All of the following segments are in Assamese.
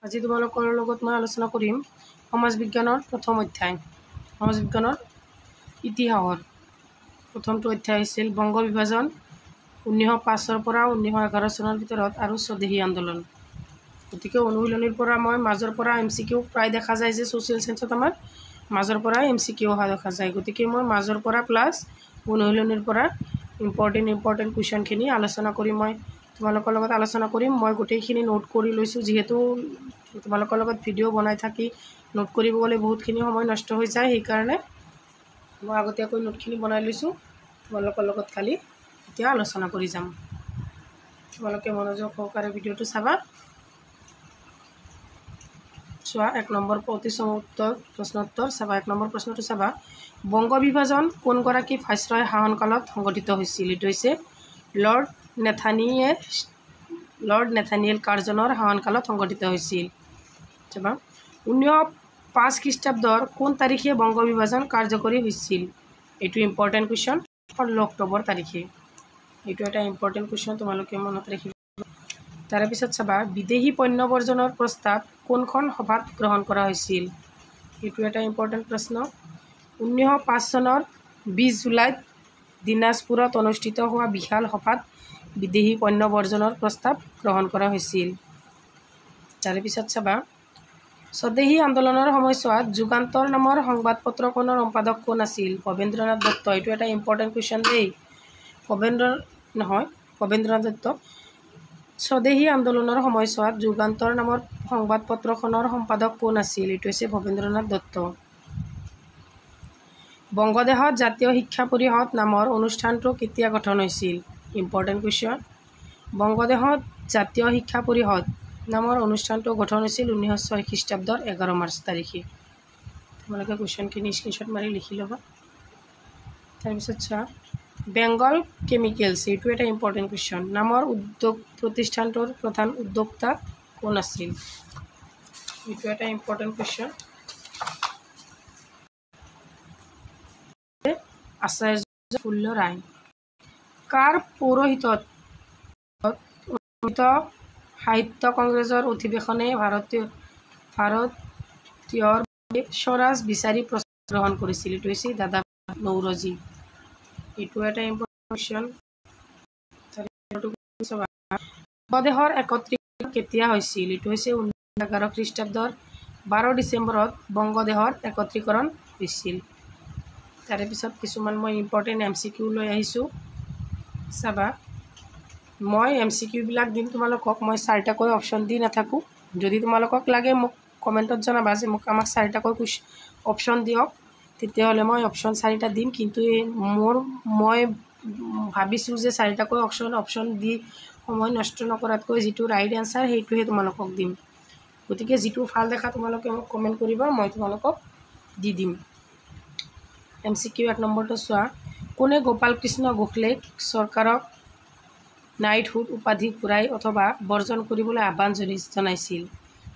আজি তোমালোকৰ লগত মই আলোচনা কৰিম সমাজ বিজ্ঞানৰ প্ৰথম অধ্যায়। সমাজ বিজ্ঞানৰ ইতিহাসৰ প্ৰথমটো অধ্যায় আছিল বংগ বিভাজন 1905 পৰা 1911 চনৰ ভিতৰত আৰু স্বদেশী আন্দোলন। গতিকে অনুশীলনীৰ পৰা মই মাজৰ পৰা MCQ প্ৰায় দেখা যায় যে ছ'চিয়েল চায়েন্সত আমাৰ মাজৰ পৰা MCQ অহা দেখা যায়। গতিকে মই মাজৰ পৰা প্লাছ অনুশীলনীৰ পৰা ইম্পৰ্টেণ্ট কুৱেশ্যনখিনি আলোচনা কৰি মই তোমালোকৰ লগত আলোচনা কৰিম। মই গোটেইখিনি নোট কৰি লৈছোঁ, যিহেতু তোমালোকৰ লগত ভিডিঅ' বনাই থাকি নোট কৰিব গ'লে বহুতখিনি সময় নষ্ট হৈ যায়। সেইকাৰণে মই আগতীয়াকৈ নোটখিনি বনাই লৈছোঁ। তোমালোকৰ লগত খালি এতিয়া আলোচনা কৰি যাম। তোমালোকে মনোযোগ সহকাৰে ভিডিঅ'টো চাবা। চোৱা 1 নম্বৰ প্ৰতিচম উত্তৰ প্ৰশ্নোত্তৰ চাবা। 1 নম্বৰ প্ৰশ্নটো চাবা, বংগ বিভাজন কোনগৰাকী ভাইচৰয় শাসনকালত সংঘটিত হৈছিল? এইটো হৈছে লৰ্ড নেথানিয়েল কাৰ্জনৰ শাসনকালত সংঘটিত হৈছিল। চাবা 1905 খ্ৰীষ্টাব্দৰ কোন তাৰিখে বংগ বিভাজন কাৰ্যকৰী হৈছিল? এইটো ইম্পৰ্টেণ্ট কুৱেশ্যন। 16 অক্টোবৰ তাৰিখে। এইটো এটা ইম্পৰ্টেণ্ট কুৱেশ্যন, তোমালোকে মনত ৰাখিবা। তাৰপিছত চাবা, বিদেশী পণ্য বৰ্জনৰ প্ৰস্তাৱ কোনখন সভাত গ্ৰহণ কৰা হৈছিল? এইটো এটা ইম্পৰ্টেণ্ট প্ৰশ্ন। 1905 চনৰ 20 জুলাইত দিনাজপুৰত অনুষ্ঠিত হোৱা বিশাল সভাত বিদেশী পণ্য বৰ্জনৰ প্ৰস্তাৱ গ্ৰহণ কৰা হৈছিল। তাৰপিছত চাবা, স্বদেশী আন্দোলনৰ সময়ছোৱাত যুগান্তৰ নামৰ সংবাদপত্ৰখনৰ সম্পাদক কোন আছিল? ভৱেন্দ্ৰনাথ দত্ত। এইটো এটা ইম্পৰ্টেণ্ট কুৱেশ্যন দেই। ভৱেন্দ্ৰনাথ দত্ত। স্বদেশী আন্দোলনৰ সময়ছোৱাত যুগান্তৰ নামৰ সংবাদপত্ৰখনৰ সম্পাদক কোন আছিল? এইটো হৈছে ভৱেন্দ্ৰনাথ দত্ত। বংগদেশত জাতীয় শিক্ষা পৰিষদ নামৰ অনুষ্ঠানটো কেতিয়া গঠন হৈছিল? Important question. বংগদেশত জাতীয় শিক্ষা পৰিষদ নামৰ অনুষ্ঠানটো গঠন হৈছিল 1906 খ্ৰীষ্টাব্দৰ 11 মাৰ্চ তাৰিখে। তোমালোকে কুৱেশ্যনখিনি স্ক্ৰীনশ্বট মাৰি লিখি ল'বা। তাৰপিছত চোৱা, বেংগল কেমিকেলছ, এইটো এটা ইম্পৰ্টেণ্ট কুৱেশ্যন, নামৰ উদ্যোগ প্ৰতিষ্ঠানটোৰ প্ৰধান উদ্যোক্তা কোন আছিল? এইটো এটা ইম্পৰ্টেণ্ট কুৱেশ্যন। আচাৰ্য প্ৰফুল্ল ৰায়। কাৰ পৌৰোহিত্যত অনুষ্ঠিত সাহিত্য কংগ্ৰেছৰ অধিৱেশনে ভাৰতীয়ৰ বাবে স্বৰাজ বিচাৰি প্ৰস্তাৱ গ্ৰহণ কৰিছিল? এইটো হৈছে দাদা নৌৰোজী। এইটো এটা ইম্পৰ্টেণ্ট কুৱেশ্যন। বংগদেশৰ একত্ৰীকৰণ কেতিয়া হৈছিল? এইটো হৈছে 1911 খ্ৰীষ্টাব্দৰ 12 ডিচেম্বৰত বংগদেশৰ একত্ৰীকৰণ হৈছিল। তাৰে পিছত কিছুমান মই ইম্পৰ্টেণ্ট MCQ লৈ আহিছোঁ। চাবা, মই MCQবিলাক দিম তোমালোকক, মই 4টাকৈ অপশ্যন দি নাথাকোঁ। যদি তোমালোকক লাগে মোক কমেণ্টত জনাবা যে আমাক 4টাকৈ অপশ্যন দিয়ক, তেতিয়াহ'লে মই অপশ্যন 4টা দিম। কিন্তু মই ভাবিছোঁ যে 4টাকৈ অপশ্যন দি সময় নষ্ট নকৰাতকৈ যিটো ৰাইট এনচাৰ সেইটোহে তোমালোকক দিম। গতিকে যিটো ভাল দেখা তোমালোকে মোক কমেণ্ট কৰিবা, মই তোমালোকক দি দিম। MCQ 1 নম্বৰটো চোৱা, কোনে গোপাল কৃষ্ণ গোখলেক চৰকাৰক নাইটহুড উপাধি ঘূৰাই অথবা বৰ্জন কৰিবলৈ আহ্বান জনাইছিল?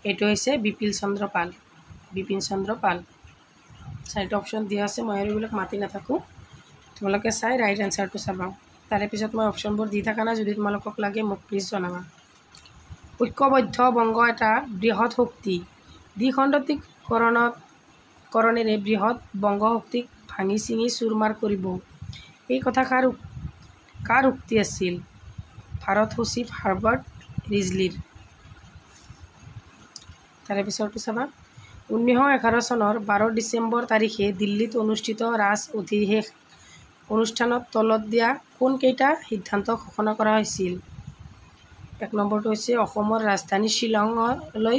এইটো হৈছে বিপিন চন্দ্ৰ পাল। 4টা অপশ্যন দিয়া আছে, মই আৰু এইবিলাক মাতি নাথাকোঁ। তোমালোকে চাই ৰাইট এনচাৰটো চাবা। তাৰে পিছত মই অপশ্যনবোৰ দি থকা নাই, যদি তোমালোকক লাগে মোক প্লিজ জনাবা। ঐক্যবদ্ধ বংগ এটা বৃহৎ শক্তি, দ্বিখণ্ডিতকৰণেৰে বৃহৎ বংগ শক্তিক ভাঙি চিঙি চুৰমাৰ কৰিব, এই কথাষাৰ কাৰ উক্তি আছিল? ভাৰত সচিব হাৰ্বাৰ্ট ৰিজলিৰ। তাৰে পিছৰটো চাবা, 1911 চনৰ 12 ডিচেম্বৰ তাৰিখে দিল্লীত অনুষ্ঠিত ৰাজ অধিৱেশ অনুষ্ঠানত তলত দিয়া কোনকেইটা সিদ্ধান্ত ঘোষণা কৰা হৈছিল? 1 নম্বৰটো হৈছে অসমৰ ৰাজধানী শ্বিলঙলৈ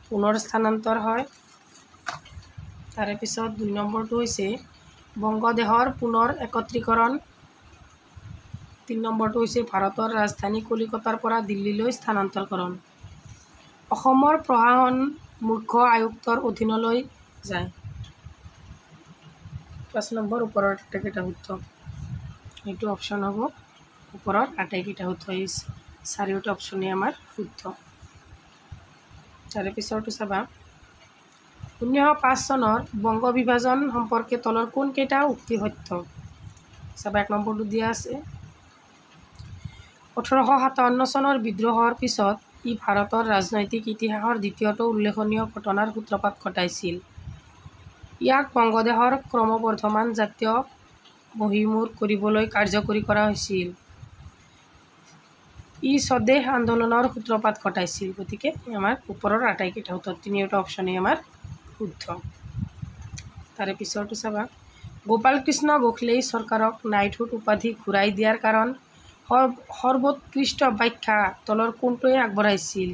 পুনৰ স্থানান্তৰ হয়। তাৰে পিছত 2 নম্বৰটো হৈছে বংগদেশৰ পুনৰ একত্ৰীকৰণ। 3 নম্বৰটো হৈছে ভাৰতৰ ৰাজধানী কলিকতাৰ পৰা দিল্লীলৈ স্থানান্তৰকৰণ। অসমৰ প্ৰশাসন মুখ্য আয়ুক্তৰ অধীনলৈ যায়। 5 নম্বৰ ওপৰৰ আটাইকেইটা শুদ্ধ। এইটো অপশ্যন হ'ব ওপৰৰ আটাইকেইটা শুদ্ধ। এই 4টা অপশ্যনেই আমাৰ শুদ্ধ। তাৰে পিছৰটো চাবা, 1905 চনৰ বংগ বিভাজন সম্পৰ্কে তলৰ কোনকেইটা উক্তি সত্য? চাবা 1 নম্বৰটো দিয়া আছে, 1857 চনৰ বিদ্ৰোহৰ পিছত ই ভাৰতৰ ৰাজনৈতিক ইতিহাসৰ দ্বিতীয়টো উল্লেখনীয় ঘটনাৰ সূত্ৰপাত ঘটাইছিল। ইয়াক বংগদেশৰ ক্ৰমবৰ্ধমান জাতীয় মহীমূৰ কৰিবলৈ কাৰ্যকৰী কৰা হৈছিল। ই স্বদেশ আন্দোলনৰ সূত্ৰপাত ঘটাইছিল। গতিকে আমাৰ ওপৰৰ আটাইকেইটা উত্তৰ তিনিওটা অপশ্যনেই আমাৰ শুদ্ধ। তাৰে পিছৰটো চাবা, গোপাল কৃষ্ণ গোখলেই চৰকাৰক নাইটহুড উপাধি ঘূৰাই দিয়াৰ কাৰণ সৰ্বোৎকৃষ্ট ব্যাখ্যা তলৰ কোনটোৱে আগবঢ়াইছিল?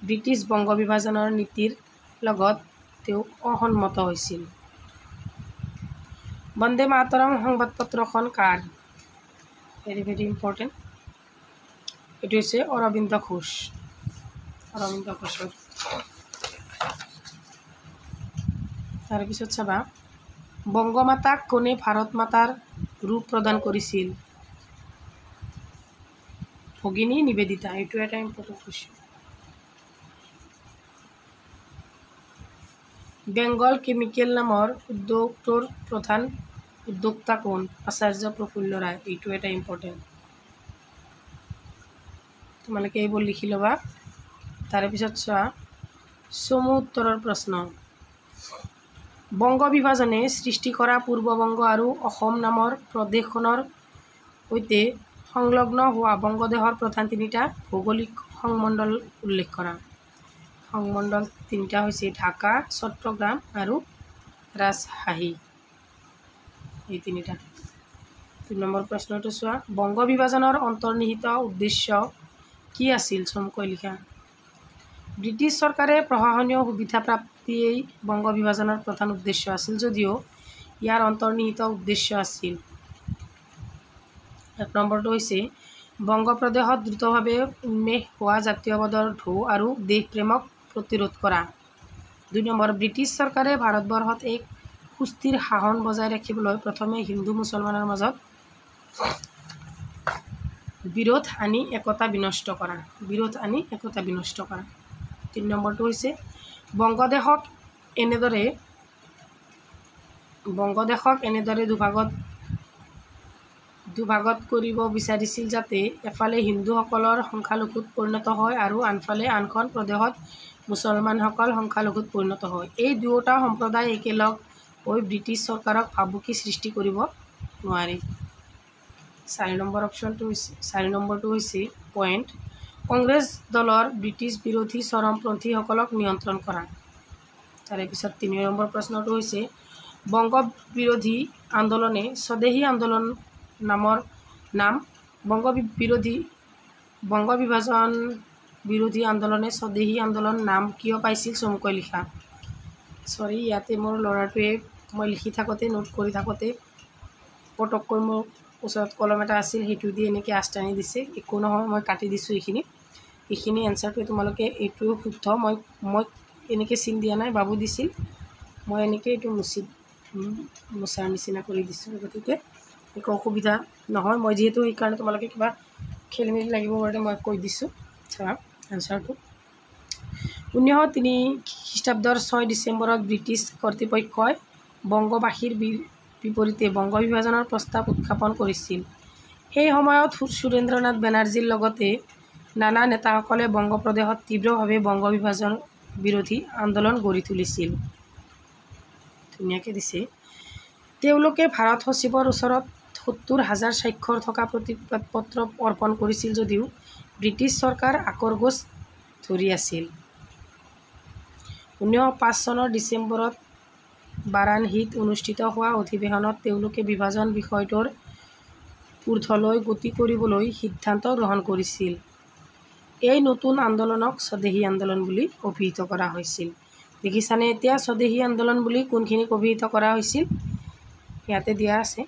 ব্ৰিটিছ বংগ বিভাজনৰ নীতিৰ লগত তেওঁ অসন্মত হৈছিল। বন্দে মাতৰম সংবাদপত্ৰখন কাৰ? Very very important. এইটো হৈছে অৰবিন্দ ঘোষ। অৰবিন্দ ঘোষৰ। তাৰপিছত চাবা, বংগমাতাক কোনে ভাৰত মাতাৰ ৰূপ প্ৰদান কৰিছিল? ভগিনী নিবেদিতা। এইটো এটা ইম্পৰ্টেণ্ট কুৱেশ্যন। বেংগল কেমিকেল নামৰ উদ্যোগটোৰ প্ৰধান উদ্যোক্তা কোন? আচাৰ্য প্ৰফুল্ল ৰায়। এইটো এটা ইম্পৰ্টেণ্ট। তোমালোকে এইবোৰ লিখি ল'বা। তাৰে পিছত চোৱা, চমু উত্তৰৰ প্ৰশ্ন। বংগ বিভাজনে সৃষ্টি কৰা পূৰ্ববংগ আৰু অসম নামৰ প্ৰদেশখনৰ সৈতে সংলগ্ন হোৱা বংগদেশৰ প্ৰধান তিনিটা ভৌগোলিক সংমণ্ডল উল্লেখ কৰা। সংমণ্ডল তিনিটা হৈছে ঢাকা, চট্টগ্ৰাম আৰু ৰাজশ্বাহী। এই তিনিটা। ২ নম্বৰ প্ৰশ্নটো চোৱা, বংগ বিভাজনৰ অন্তৰ্নিহিত উদ্দেশ্য কি আছিল? চমুকৈ লিখা। ব্ৰিটিছ চৰকাৰে প্ৰশাসনীয় সুবিধা প্ৰাপ্তিয়েই বংগ বিভাজনৰ প্ৰধান উদ্দেশ্য আছিল যদিও ইয়াৰ অন্তৰ্নিহিত উদ্দেশ্য আছিল। ১ নম্বৰটো হৈছে বংগ প্ৰদেশত দ্ৰুতভাৱে উন্মেষ হোৱা জাতীয়বাদৰ ঢৌ আৰু দেশপ্ৰেমক প্ৰতিৰোধ কৰা। ২ নম্বৰ, ব্ৰিটিছ চৰকাৰে ভাৰতবৰ্ষত এক সুস্থিৰ শাসন বজাই ৰাখিবলৈ প্ৰথমে হিন্দু মুছলমানৰ মাজত বিৰোধ আনি একতা বিনষ্ট কৰা। ৩ নম্বৰটো হৈছে বংগদেশক এনেদৰে দুভাগত কৰিব বিচাৰিছিল যাতে এফালে হিন্দুসকলৰ সংখ্যালঘুত পৰিণত হয় আৰু আনফালে আনখন প্ৰদেশত মুছলমানসকল সংখ্যালঘুত পৰিণত হয়। এই দুয়োটা সম্প্ৰদায় একেলগ হৈ ব্ৰিটিছ চৰকাৰক ভাবুকি সৃষ্টি কৰিব নোৱাৰে। ৪ নম্বৰটো হৈছে পইণ্ট, কংগ্ৰেছ দলৰ ব্ৰিটিছ বিৰোধী চৰমপন্থীসকলক নিয়ন্ত্ৰণ কৰা। তাৰে পিছত ৩ নম্বৰ প্ৰশ্নটো হৈছে বংগ বিৰোধী আন্দোলনে স্বদেশী আন্দোলন বংগ বিভাজন বিৰোধী আন্দোলনে স্বদেশী আন্দোলন নাম কিয় পাইছিল? চমুকৈ লিখা। চৰি, ইয়াতে মোৰ ল'ৰাটোৱে মই লিখি থাকোঁতে নোট কৰি থাকোঁতে পটককৈ মোৰ ওচৰত কলম এটা আছিল, সেইটো দি এনেকৈ আঁচটানি দিছে। একো নহয়, মই কাটি দিছোঁ এইখিনি এনচাৰটোৱে তোমালোকে এইটো শুদ্ধ। মই এনেকৈ চিন দিয়া নাই, বাবু দিছিল, মই এনেকৈ এইটো মোচাৰ নিচিনা কৰি দিছোঁ। গতিকে একো অসুবিধা নহয়। মই যিহেতু সেইকাৰণে তোমালোকে কিবা খেলি মেলি লাগিব পাৰে, মই কৈ দিছোঁ। চাবা এনচাৰটো। ১৯০৩ খ্ৰীষ্টাব্দৰ ৬ ডিচেম্বৰত ব্ৰিটিছ কৰ্তৃপক্ষই বংগবাসীৰ বিপৰীতে বংগ বিভাজনৰ প্ৰস্তাৱ উত্থাপন কৰিছিল। সেই সময়ত সুৰেন্দ্ৰনাথ বেনাৰ্জীৰ লগতে নানা নেতাসকলে বংগ প্ৰদেশত তীব্ৰভাৱে বংগ বিভাজন বিৰোধী আন্দোলন গঢ়ি তুলিছিল। ধুনীয়াকৈ দিছে। তেওঁলোকে ভাৰত সচিবৰ ওচৰত ৭০,০০০ স্বাক্ষৰ থকা প্ৰতিবাদপত্ৰ অৰ্পণ কৰিছিল যদিও ব্ৰিটিছ চৰকাৰ আকৰগোজ ধৰি আছিল। ১৯০৫ চনৰ ডিচেম্বৰত বাৰাণসীত অনুষ্ঠিত হোৱা অধিৱেশনত তেওঁলোকে বিভাজন বিষয়টোৰ ঊৰ্ধলৈ গতি কৰিবলৈ সিদ্ধান্ত গ্ৰহণ কৰিছিল। এই নতুন আন্দোলনক স্বদেশী আন্দোলন বুলি অভিহিত কৰা হৈছিল। দেখিছানে এতিয়া স্বদেশী আন্দোলন বুলি কোনখিনিক অভিহিত কৰা হৈছিল? ইয়াতে দিয়া আছে।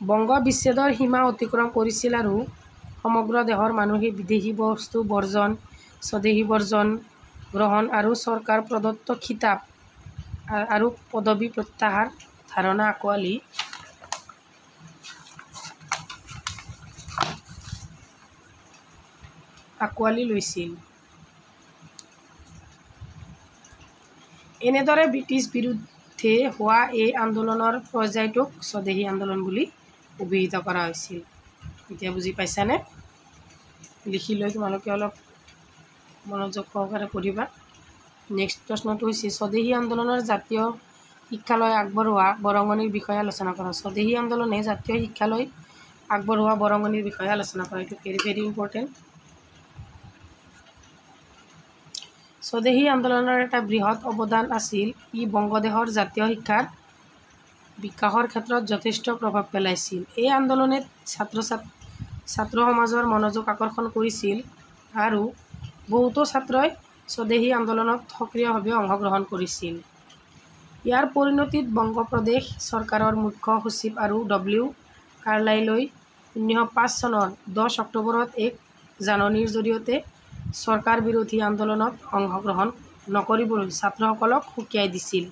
বংগ বিচ্ছেদৰ সীমা অতিক্ৰম কৰিছিল আৰু সমগ্ৰ দেশৰ মানুহে বিদেশী বস্তু বৰ্জন, স্বদেশী বৰ্জন গ্ৰহণ আৰু চৰকাৰ প্ৰদত্ত খিতাপ আৰু পদবী প্ৰত্যাহাৰ ধাৰণা আঁকোৱালি লৈছিল। এনেদৰে ব্ৰিটিছ বিৰুদ্ধে হোৱা এই আন্দোলনৰ পৰ্যায়টোক স্বদেশী আন্দোলন বুলি অভিহিত কৰা হৈছিল। এতিয়া বুজি পাইছানে? লিখি লৈ তোমালোকে অলপ মনোযোগ সহকাৰে পঢ়িবা। নেক্সট প্ৰশ্নটো হৈছে স্বদেশী আন্দোলনৰ জাতীয় শিক্ষালয় আগবঢ়োৱা বৰঙণিৰ বিষয়ে আলোচনা কৰা। স্বদেশী আন্দোলনে জাতীয় শিক্ষালয় আগবঢ়োৱা বৰঙণিৰ বিষয়ে আলোচনা কৰা। এইটো ভেৰি ভেৰি ইম্পৰ্টেণ্ট। স্বদেশী আন্দোলনৰ এটা বৃহৎ অৱদান আছিল। ই বংগদেশৰ জাতীয় শিক্ষাৰ বিকাশৰ ক্ষেত্ৰত যথেষ্ট প্ৰভাৱ পেলাইছিল। এই আন্দোলনে ছাত্ৰ সমাজৰ মনোযোগ আকৰ্ষণ কৰিছিল আৰু বহুতো ছাত্ৰই স্বদেশী আন্দোলনত সক্ৰিয়ভাৱে অংশগ্ৰহণ কৰিছিল। ইয়াৰ পৰিণতিত বংগপ্ৰদেশ চৰকাৰৰ মুখ্য সচিব আৰু ডব্লিউ কাৰ্লাইলৈ 1905 চনৰ 10 অক্টোবৰত এক জাননীৰ জৰিয়তে চৰকাৰ বিৰোধী আন্দোলনত অংশগ্ৰহণ নকৰিবলৈ ছাত্ৰসকলক সকীয়াই দিছিল।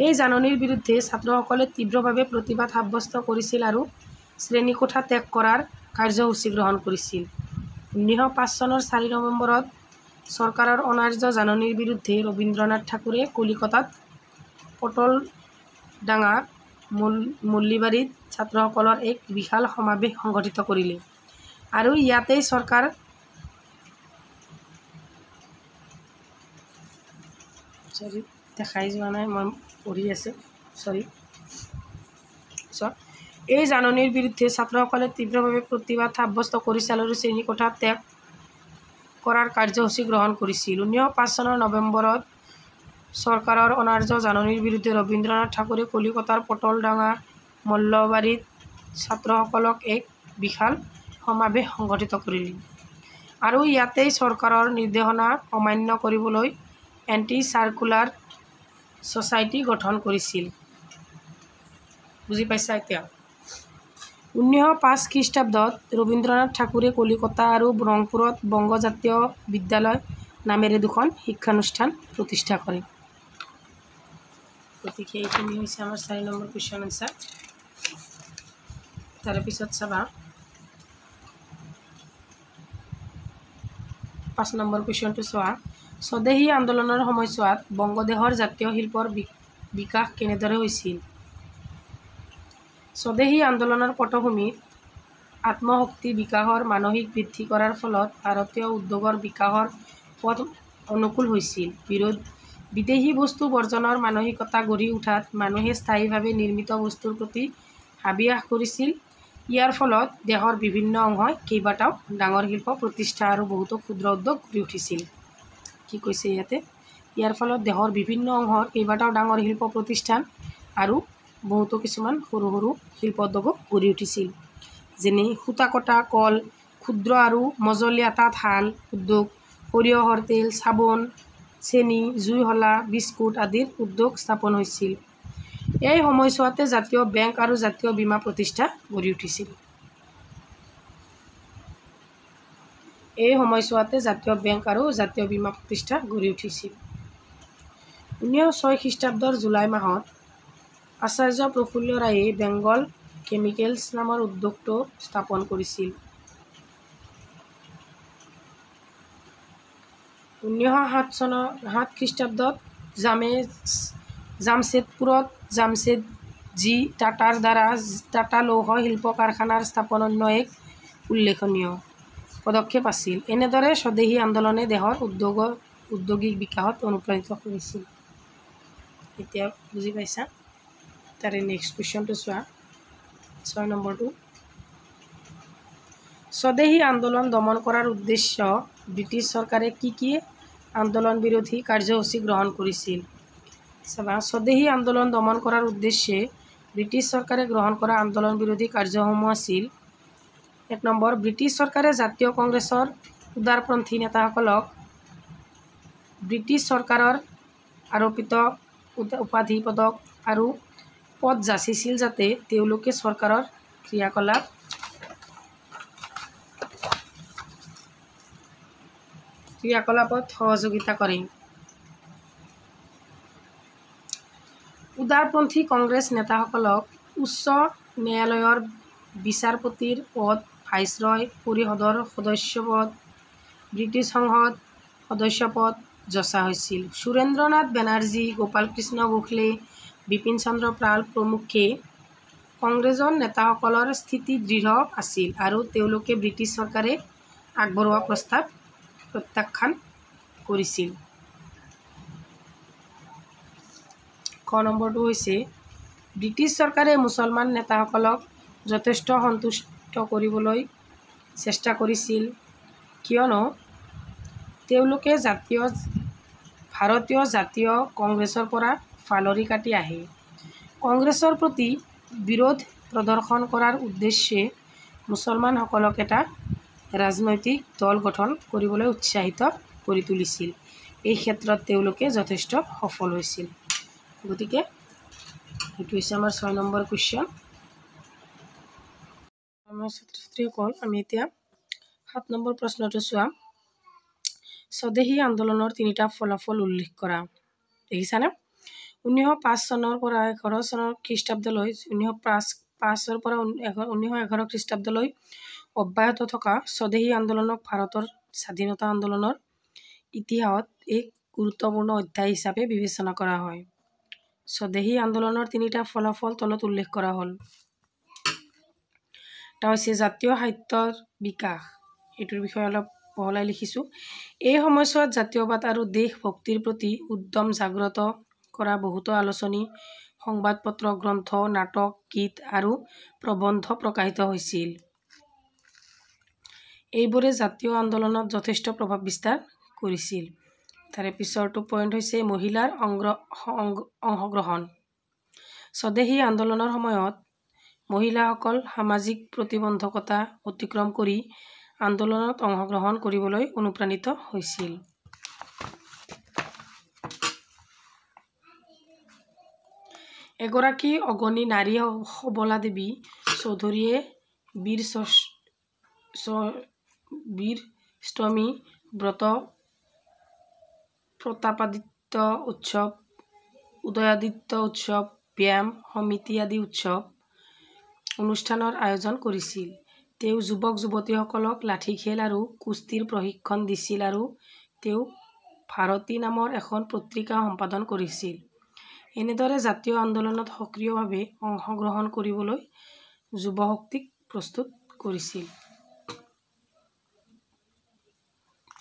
এই জাননীৰ বিৰুদ্ধে ছাত্ৰসকলে তীব্ৰভাৱে প্ৰতিবাদ সাব্যস্ত কৰিছিল আৰু শ্ৰেণীকোঠা ত্যাগ কৰাৰ কাৰ্যসূচী গ্ৰহণ কৰিছিল। 1905 চনৰ 4 নৱেম্বৰত চৰকাৰৰ অনাৰ্য জাননীৰ বিৰুদ্ধে ৰবীন্দ্ৰনাথ ঠাকুৰে কলিকতাত পটলডাঙা মল্লীবাৰীত ছাত্ৰসকলৰ এক বিশাল সমাৱেশ সংগঠিত কৰিলে আৰু ইয়াতেই চৰকাৰ দেখাই যোৱা নাই, মই পঢ়ি আছোঁ, এই জাননীৰ বিৰুদ্ধে ছাত্ৰসকলে তীব্ৰভাৱে প্ৰতিবাদ সাব্যস্ত কৰিছিল আৰু শ্ৰেণীকোঠা ত্যাগ কৰাৰ কাৰ্যসূচী গ্ৰহণ কৰিছিল। 1905 চনৰ নৱেম্বৰত চৰকাৰৰ অনাৰ্য জাননীৰ বিৰুদ্ধে ৰবীন্দ্ৰনাথ ঠাকুৰে কলিকতাৰ পটলডাঙা মল্লবাৰীত ছাত্ৰসকলক এক বিশাল সমাৱেশ সংগঠিত কৰিলে আৰু ইয়াতেই চৰকাৰৰ নিৰ্দেশনা অমান্য কৰিবলৈ এণ্টি চাৰ্কুলাৰ ছ'চাইটি গঠন কৰিছিল। বুজি পাইছা এতিয়া? 1905 খ্ৰীষ্টাব্দত ৰবীন্দ্ৰনাথ ঠাকুৰে কলিকতা আৰু ৰংপুৰত বংগ জাতীয় বিদ্যালয় নামেৰে দুখন শিক্ষানুষ্ঠান প্ৰতিষ্ঠা কৰে। গতিকে এইখিনি হৈছে আমাৰ 4 নম্বৰ কুৱেশ্যন এনচাৰ। তাৰপিছত চাবা 5 নম্বৰ কুৱেশ্যনটো চোৱা। স্বদেশী আন্দোলনৰ সময়ছোৱাত বংগদেশৰ জাতীয় শিল্পৰ বিকাশ কেনেদৰে হৈছিল? স্বদেশী আন্দোলনৰ পটভূমিত আত্মশক্তি বিকাশৰ মানসিক বৃদ্ধি কৰাৰ ফলত ভাৰতীয় উদ্যোগৰ বিকাশৰ পথ অনুকূল হৈছিল। বিদেশী বস্তু বৰ্জনৰ মানসিকতা গঢ়ি উঠাত মানুহে স্থায়ীভাৱে নিৰ্মিত বস্তুৰ প্ৰতি হাবিয়াস কৰিছিল। ইয়াৰ ফলত দেশৰ বিভিন্ন অংশই কেইবাটাও ডাঙৰ শিল্প প্ৰতিষ্ঠা আৰু বহুতো ক্ষুদ্ৰ উদ্যোগ গঢ়ি উঠিছিল। কি কৈছে ইয়াতে? ইয়াৰ ফলত দেশৰ বিভিন্ন অংশৰ কেইবাটাও ডাঙৰ শিল্প প্ৰতিষ্ঠান আৰু বহুতো কিছুমান সৰু সৰু শিল্প উদ্যোগো গঢ়ি উঠিছিল। যেনে সূতা কটা কল, ক্ষুদ্ৰ আৰু মজলীয়া তাঁতশাল উদ্যোগ, সৰিয়হৰ তেল, চাবোন, চেনি, জুইশলা, বিস্কুট আদিৰ উদ্যোগ স্থাপন হৈছিল। এই সময়ছোৱাতে জাতীয় বেংক আৰু জাতীয় বীমা প্ৰতিষ্ঠা গঢ়ি উঠিছিল। 1906 খ্ৰীষ্টাব্দৰ জুলাই মাহত আচাৰ্য প্ৰফুল্ল ৰায়ে বেংগল কেমিকেলছ নামৰ উদ্যোগটো স্থাপন কৰিছিল। 1907 খ্ৰীষ্টাব্দত জামছেদপুৰত জামছেদজী টাটাৰ দ্বাৰা টাটা লৌহ শিল্প কাৰখানাৰ স্থাপন অন্য এক উল্লেখনীয় পদক্ষেপ আছিল। এনেদৰে স্বদেশী আন্দোলনে দেশৰ ঔদ্যোগিক বিকাশত অনুপ্ৰাণিত কৰিছিল। এতিয়া বুজি পাইছা? তাৰে নেক্সট কুৱেশ্যনটো চোৱা, 6 নম্বৰটো। স্বদেশী আন্দোলন দমন কৰাৰ উদ্দেশ্য ব্ৰিটিছ চৰকাৰে কি আন্দোলন বিৰোধী কাৰ্যসূচী গ্ৰহণ কৰিছিল? চাবা, স্বদেশী আন্দোলন দমন কৰাৰ উদ্দেশ্যে ব্ৰিটিছ চৰকাৰে গ্ৰহণ কৰা আন্দোলন বিৰোধী কাৰ্যসমূহ আছিল: 1 নম্বৰ, ব্ৰিটিছ চৰকাৰে জাতীয় কংগ্ৰেছৰ উদাৰপন্থী নেতাসকলক ব্ৰিটিছ চৰকাৰৰ আৰোপিত উপাধি পদক আৰু পদ যাচিছিল যাতে তেওঁলোকে চৰকাৰৰ ক্ৰিয়াকলাপত সহযোগিতা কৰে। উদাৰপন্থী কংগ্ৰেছ নেতাসকলক উচ্চ ন্যায়ালয়ৰ বিচাৰপতিৰ পদ, ভাইচৰয় পৰিষদৰ সদস্যপদ, ব্ৰিটিছ সংসদ সদস্যপদ যচা হৈছিল। সুৰেন্দ্ৰনাথ বেনাৰ্জী, গোপালকৃষ্ণ গোখলে, বিপিন চন্দ্ৰ পাল প্ৰমুখ্যে কংগ্ৰেছৰ নেতাসকলৰ স্থিতি দৃঢ় আছিল আৰু তেওঁলোকে ব্ৰিটিছ চৰকাৰে আগবঢ়োৱা প্ৰস্তাৱ প্ৰত্যাখ্যান কৰিছিল। ক নম্বৰটো হৈছে ব্ৰিটিছ চৰকাৰে মুছলমান নেতাসকলক যথেষ্ট সন্তুষ্ট কৰিবলৈ চেষ্টা কৰিছিল কিয়নো তেওঁলোকে ভাৰতীয় জাতীয় কংগ্ৰেছৰ পৰা ফালৰি কাটি আহে। কংগ্ৰেছৰ প্ৰতি বিৰোধ প্ৰদৰ্শন কৰাৰ উদ্দেশ্যে মুছলমানসকলক এটা ৰাজনৈতিক দল গঠন কৰিবলৈ উৎসাহিত কৰি তুলিছিল। এই ক্ষেত্ৰত তেওঁলোকে যথেষ্ট সফল হৈছিল। গতিকে এইটো হৈছে আমাৰ 6 নম্বৰ কুৱেশ্যন। আমাৰ ছাত্ৰ-ছাত্ৰীসকল আমি এতিয়া 7 নম্বৰ প্ৰশ্নটো চোৱা। স্বদেশী আন্দোলনৰ 3টা ফলাফল উল্লেখ কৰা। দেখিছানে? 1905 চনৰ পৰা 11 চনৰ খ্ৰীষ্টাব্দলৈ 1905 পৰা 1911 খ্ৰীষ্টাব্দলৈ অব্যাহত থকা স্বদেশী আন্দোলনক ভাৰতৰ স্বাধীনতা আন্দোলনৰ ইতিহাসত এক গুৰুত্বপূৰ্ণ অধ্যায় হিচাপে বিবেচনা কৰা হয়। স্বদেশী আন্দোলনৰ 3টা ফলাফল তলত উল্লেখ কৰা হ'ল। এটা হৈছে জাতীয় সাহিত্যৰ বিকাশ। এইটোৰ বিষয়ে অলপ বহলাই লিখিছোঁ। এই সময়ছোৱাত জাতীয়বাদ আৰু দেশভক্তিৰ প্ৰতি উদ্যম জাগ্ৰত কৰা বহুতো আলোচনী, সংবাদপত্ৰ, গ্ৰন্থ, নাটক, গীত আৰু প্ৰবন্ধ প্ৰকাশিত হৈছিল। এইবোৰে জাতীয় আন্দোলনত যথেষ্ট প্ৰভাৱ বিস্তাৰ কৰিছিল। তাৰে পিছৰটো পইণ্ট হৈছে মহিলাৰ অংশগ্ৰহণ। স্বদেশী আন্দোলনৰ সময়ত মহিলাসকল সামাজিক প্ৰতিবন্ধকতা অতিক্ৰম কৰি আন্দোলনত অংশগ্ৰহণ কৰিবলৈ অনুপ্ৰাণিত হৈছিল। এগৰাকী অগণী নাৰী সবলা দেৱী চৌধুৰীয়ে বীৰষ্টমী ব্ৰত, প্ৰতাপাদিত্য উৎসৱ, উদয়াদিত্য উৎসৱ, ব্যায়াম সমিতি আদি অনুষ্ঠানৰ আয়োজন কৰিছিল। তেওঁ যুৱক যুৱতীসকলক লাঠি খেল আৰু কুস্তিৰ প্ৰশিক্ষণ দিছিল আৰু তেওঁ ভাৰতী নামৰ এখন পত্ৰিকা সম্পাদন কৰিছিল। এনেদৰে জাতীয় আন্দোলনত সক্ৰিয়ভাৱে অংশগ্ৰহণ কৰিবলৈ যুৱশক্তিক প্ৰস্তুত কৰিছিল।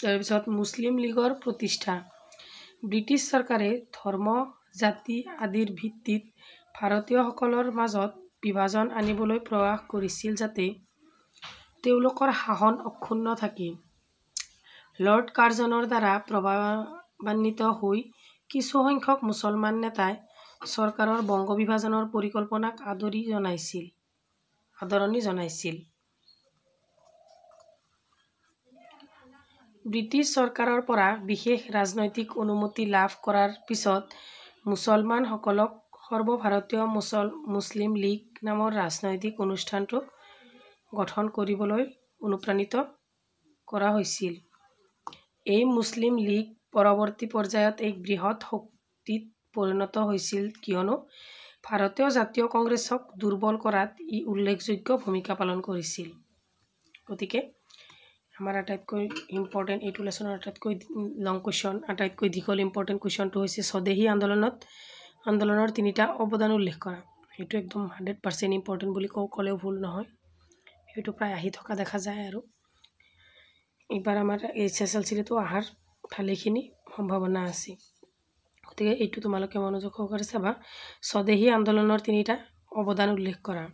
তাৰপিছত মুছলিম লীগৰ প্ৰতিষ্ঠা। ব্ৰিটিছ চৰকাৰে ধৰ্ম, জাতি আদিৰ ভিত্তিত ভাৰতীয়সকলৰ মাজত বিভাজন আনিবলৈ প্ৰয়াস কৰিছিল যাতে তেওঁলোকৰ শাসন অক্ষুণ্ণ থাকে। লৰ্ড কাৰ্জনৰ দ্বাৰা প্ৰভাৱান্বিত হৈ কিছুসংখ্যক মুছলমান নেতাই চৰকাৰৰ বংগ বিভাজনৰ পৰিকল্পনাক আদৰণি জনাইছিল। ব্ৰিটিছ চৰকাৰৰ পৰা বিশেষ ৰাজনৈতিক অনুমতি লাভ কৰাৰ পিছত মুছলমানসকলক সৰ্বভাৰতীয় মুছলিম লীগ নামৰ ৰাজনৈতিক অনুষ্ঠানটো গঠন কৰিবলৈ অনুপ্ৰাণিত কৰা হৈছিল। এই মুছলিম লীগ পৰৱৰ্তী পৰ্যায়ত এক বৃহৎ শক্তিত পৰিণত হৈছিল কিয়নো ভাৰতীয় জাতীয় কংগ্ৰেছক দুৰ্বল কৰাত ই উল্লেখযোগ্য ভূমিকা পালন কৰিছিল। গতিকে আমাৰ আটাইতকৈ ইম্পৰ্টেণ্ট এইটো লেচনৰ আটাইতকৈ লং কুৱেশ্যন, আটাইতকৈ দীঘল ইম্পৰ্টেণ্ট কুৱেশ্যনটো হৈছে স্বদেশী আন্দোলনৰ 3টা অৱদান উল্লেখ কৰা। সেইটো একদম 100% ইম্পৰ্টেণ্ট বুলি ক'লেও ভুল নহয়। সেইটো প্ৰায় আহি থকা দেখা যায় আৰু এইবাৰ আমাৰ SSLCটো অহাৰ ভালেখিনি সম্ভাৱনা আছে। গতিকে এইটো তোমালোকে মনোযোগ সহকাৰে চাবা। স্বদেশী আন্দোলনৰ 3টা অৱদান উল্লেখ কৰা।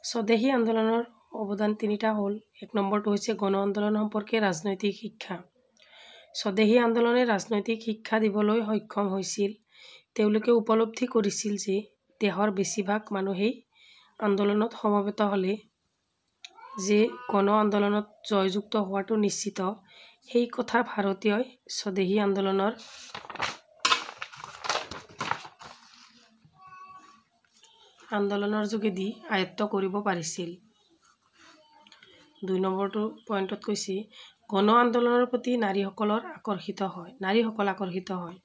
স্বদেশী আন্দোলনৰ অৱদান 3টা হ'ল। 1 নম্বৰটো হৈছে গণ আন্দোলন সম্পৰ্কে ৰাজনৈতিক শিক্ষা। স্বদেশী আন্দোলনে ৰাজনৈতিক শিক্ষা দিবলৈ সক্ষম হৈছিল। তেওঁলোকে উপলব্ধি কৰিছিল যে দেশৰ বেছিভাগ মানুহেই আন্দোলনত সমবেত হ'লে যে গণ আন্দোলনত জয়যুক্ত হোৱাটো নিশ্চিত, সেই কথা ভাৰতীয়ই স্বদেশী আন্দোলনৰ যোগেদি আয়ত্ত কৰিব পাৰিছিল। 2 নম্বৰটো পইণ্টত কৈছে গণ আন্দোলনৰ প্ৰতি নাৰীসকল আকৰ্ষিত হয়।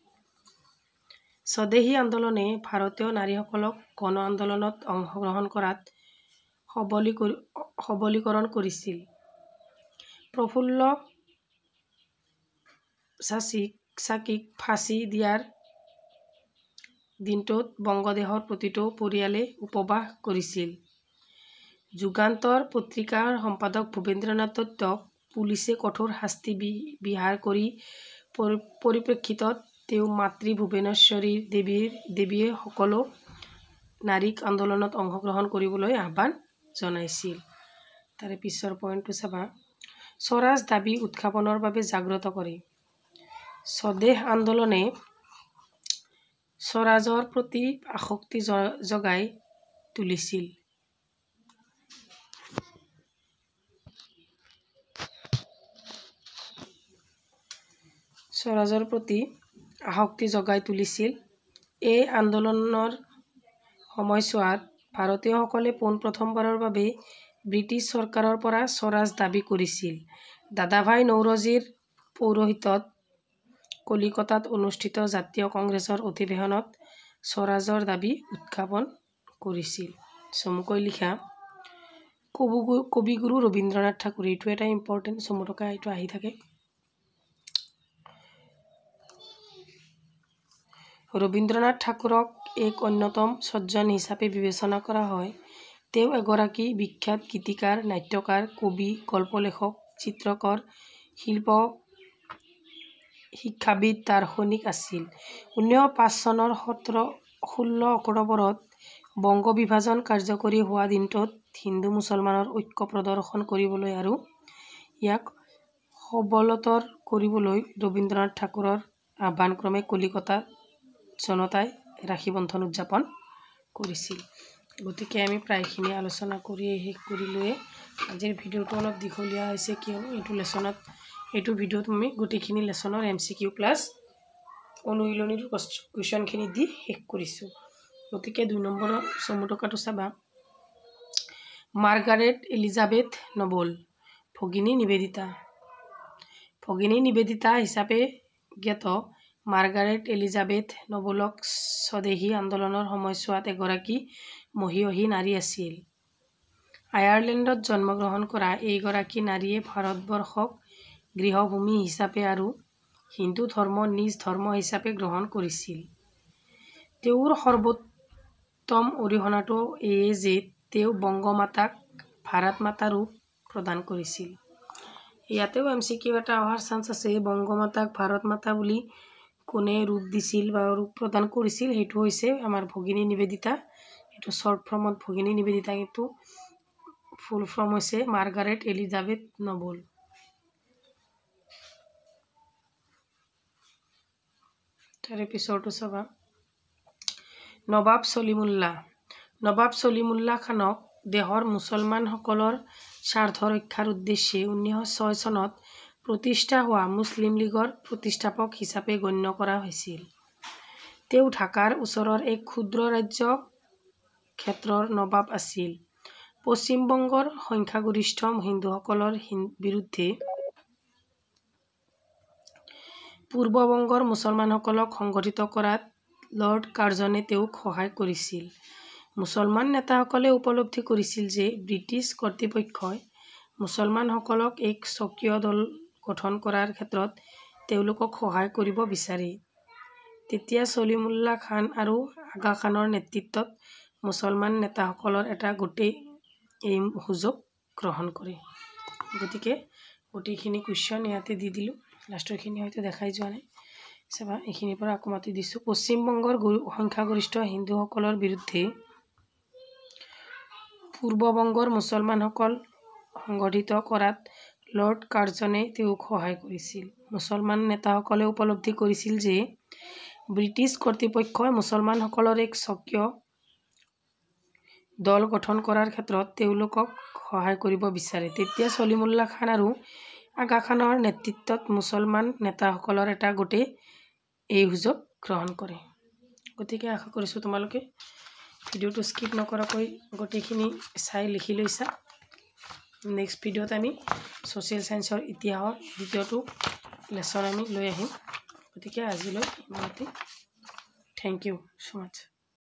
স্বদেশী আন্দোলনে ভাৰতীয় নাৰীসকলক গণ আন্দোলনত অংশগ্ৰহণ কৰাত সবলীকৰণ কৰিছিল। প্ৰফুল্ল চাকিক ফাঁচি দিয়াৰ দিনটোত বংগদেশৰ প্ৰতিটো পৰিয়ালে উপবাস কৰিছিল। যুগান্তৰ পত্ৰিকাৰ সম্পাদক ভূপেন্দ্ৰনাথ দত্তক পুলিচে কঠোৰ শাস্তি বিহাৰ কৰি পৰিপ্ৰেক্ষিতত তেওঁ মাতৃ ভুৱনেশ্বৰী দেৱীয়ে সকলো নাৰীক আন্দোলনত অংশগ্ৰহণ কৰিবলৈ আহ্বান জনাইছিল। তাৰে পিছৰ পইণ্টটো চাবা, স্বৰাজ দাবী উত্থাপনৰ বাবে জাগ্ৰত কৰে। স্বদেশ আন্দোলনে স্বৰাজৰ প্ৰতি আসক্তি জগাই তুলিছিল। এই আন্দোলনৰ সময়ছোৱাত ভাৰতীয়সকলে পোনপ্ৰথমবাৰৰ বাবে ব্ৰিটিছ চৰকাৰৰ পৰা স্বৰাজ দাবী কৰিছিল। দাদাভাই নৌৰোজীৰ পৌৰোহিত্যত কলিকতাত অনুষ্ঠিত জাতীয় কংগ্ৰেছৰ অধিৱেশনত স্বৰাজৰ দাবী উত্থাপন কৰিছিল। চমুকৈ লিখা, কবিগুৰু ৰবীন্দ্ৰনাথ ঠাকুৰ, এইটো এটা ইম্পৰ্টেণ্ট চমু থকা, এইটো আহি থাকে। ৰবীন্দ্ৰনাথ ঠাকুৰক এক অন্যতম সজ্জন হিচাপে বিবেচনা কৰা হয়। তেওঁ এগৰাকী বিখ্যাত গীতিকাৰ, নাট্যকাৰ, কবি, গল্পলেখক, চিত্ৰকৰ, শিক্ষাবিদ, দাৰ্শনিক আছিল। 1905 চনৰ 16 অক্টোবৰত বংগ বিভাজন কাৰ্যকৰী হোৱা দিনটোত হিন্দু মুছলমানৰ ঐক্য প্ৰদৰ্শন কৰিবলৈ আৰু ইয়াক সবলতৰ কৰিবলৈ ৰবীন্দ্ৰনাথ ঠাকুৰৰ আহ্বানক্ৰমে কলিকতা জনতাই ৰাখী বন্ধন উদযাপন কৰিছিল। গতিকে আমি প্ৰায়খিনি আলোচনা কৰিয়ে শেষ কৰিলোৱে। আজিৰ ভিডিঅ'টো অলপ দীঘলীয়া হৈছে, কিয়নো এইটো ভিডিঅ'ত আমি গোটেইখিনি লেচনৰ MCQ প্লাছ অনুশীলনীৰ কুৱেশ্যনখিনি দি শেষ কৰিছোঁ। গতিকে 2 নম্বৰৰ চমু টকাটো চাবা, মাৰ্গাৰেট এলিজাবেথ নবল, ভগিনী নিবেদিতা হিচাপে জ্ঞাত মাৰ্গাৰেট এলিজাবেথ নবলক স্বদেশী আন্দোলনৰ সময়ছোৱাত এগৰাকী মহীয়সী নাৰী আছিল। আয়াৰলেণ্ডত জন্মগ্ৰহণ কৰা এইগৰাকী নাৰীয়ে ভাৰতবৰ্ষক গৃহভূমি হিচাপে আৰু হিন্দু ধৰ্ম নিজ ধৰ্ম হিচাপে গ্ৰহণ কৰিছিল। তেওঁৰ সৰ্বোত্তম অৰিহণাটো এয়ে যে তেওঁ বংগমাতাক ভাৰত মাতা ৰূপ প্ৰদান কৰিছিল। ইয়াতেও MCQ এটা অহাৰ চান্স আছে। বংগমাতাক ভাৰত মাতা বুলি কোনে ৰূপ দিছিল বা ৰূপ প্ৰদান কৰিছিল, সেইটো হৈছে আমাৰ ভগিনী নিবেদিতা। এইটো শ্বৰ্ট ফৰ্মত ভগিনী নিবেদিতা, কিন্তু ফুল ফৰ্ম হৈছে মাৰ্গাৰেট এলিজাবেথ নবল। তাৰে পিছৰটো চাবা, নবাব চলিমুল্লাহ খানক দেশৰ মুছলমানসকলৰ স্বাৰ্থ ৰক্ষাৰ উদ্দেশ্যে 1906 চনত প্ৰতিষ্ঠা হোৱা মুছলিম লীগৰ প্ৰতিষ্ঠাপক হিচাপে গণ্য কৰা হৈছিল। তেওঁ ঢাকাৰ ওচৰৰ এক ক্ষুদ্ৰ ৰাজ্য ক্ষেত্ৰৰ নবাব আছিল। পশ্চিমবংগৰ সংখ্যাগৰিষ্ঠ হিন্দুসকলৰ বিৰুদ্ধে পূৰ্ববংগৰ মুছলমানসকলক সংগঠিত কৰাত লৰ্ড কাৰ্জনে তেওঁক সহায় কৰিছিল। মুছলমান নেতাসকলে উপলব্ধি কৰিছিল যে ব্ৰিটিছ কৰ্তৃপক্ষই মুছলমানসকলক এক স্বকীয় দল গঠন কৰাৰ ক্ষেত্ৰত তেওঁলোকক সহায় কৰিব বিচাৰে। তেতিয়া চলিমুল্লাহ খান আৰু আগা খানৰ নেতৃত্বত মুছলমান নেতাসকলৰ এটা গোটে এই সুযোগ গ্ৰহণ কৰে। গতিকে গোটেইখিনি কুৱেশ্যন ইয়াতে দি দিলোঁ, লাষ্টৰখিনি হয়তো দেখাই যোৱা নাই। চাবা, এইখিনিৰ পৰা আকৌ মাতি দিছোঁ। পশ্চিমবংগৰ সংখ্যাগৰিষ্ঠ হিন্দুসকলৰ বিৰুদ্ধে পূৰ্ববংগৰ মুছলমানসকল সংগঠিত কৰাত লৰ্ড কাৰ্জনে তেওঁক সহায় কৰিছিল। মুছলমান নেতাসকলে উপলব্ধি কৰিছিল যে ব্ৰিটিছ কৰ্তৃপক্ষই মুছলমানসকলৰ এক স্বকীয় দল গঠন কৰাৰ ক্ষেত্ৰত তেওঁলোকক সহায় কৰিব বিচাৰে। তেতিয়া চলিমুল্লাহ খান আৰু আগা খানৰ নেতৃত্বত মুছলমান নেতাসকলৰ এটা গোটে এই সুযোগ গ্ৰহণ কৰে। গতিকে আশা কৰিছোঁ তোমালোকে ভিডিঅ'টো স্কিপ নকৰাকৈ গোটেইখিনি চাই লিখি লৈছা। নেক্সট ভিডিঅ'ত আমি ছ'চিয়েল ছায়েন্সৰ ইতিহাসৰ দ্বিতীয়টো লেচন আমি লৈ আহিম। গতিকে আজিলৈ ইমানতে। Thank you so' much.